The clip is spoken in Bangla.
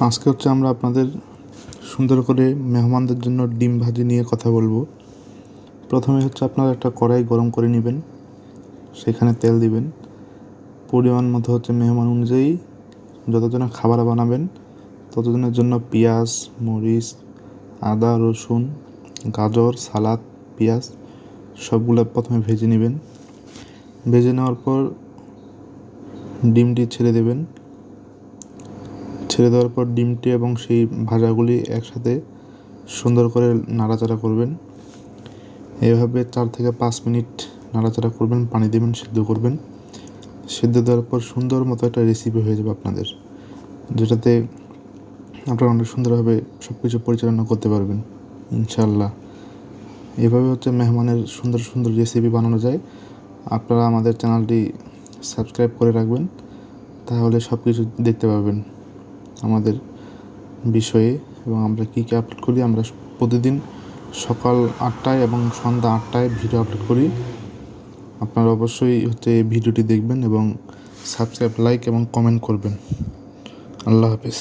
আজকে আমরা আপনাদের সুন্দর করে মেহমানদের জন্য ডিম ভাজি নিয়ে কথা বলবো। প্রথমে আপনারা একটা কড়াই গরম করে নেবেন, সেখানে তেল দিবেন, পরিমাণ মতো মেহমান অনুযায়ী যতজনের খাবার বানাবেন ততজনের জন্য পেঁয়াজ, মরিচ, আদা, রসুন, গাজর, সালাদ, পেঁয়াজ সবগুলো প্রথমে ভেজে নেবেন। ভেজে নেওয়ার পর ডিমটি ছেড়ে দেবেন। ছেড়ে দেওয়ার পর ডিমটি এবং সেই ভাজাগুলি একসাথে সুন্দর করে নাড়াচাড়া করবেন। এভাবে 4 থেকে 5 মিনিট নাড়াচাড়া করবেন, পানি দেবেন, সিদ্ধ করবেন। সিদ্ধ দেওয়ার পর সুন্দর মতো একটা রেসিপি হয়ে যাবে আপনাদের, যেটাতে আপনারা অনেক সুন্দরভাবে সব কিছু পরিচালনা করতে পারবেন ইনশাআল্লাহ। এভাবে মেহমানের সুন্দর সুন্দর রেসিপি বানানো যায়। আপনারা আমাদের চ্যানেলটি সাবস্ক্রাইব করে রাখবেন, তাহলে সব কিছু দেখতে পাবেন আমাদের বিষয়ে এবং আমরা কী কী আপলোড করি। আমরা প্রতিদিন সকাল 8টায় এবং সন্ধ্যা 8টায় ভিডিও আপলোড করি। আপনারা অবশ্যই এই ভিডিওটি দেখবেন এবং সাবস্ক্রাইব, লাইক এবং কমেন্ট করবেন। আল্লাহ হাফেজ।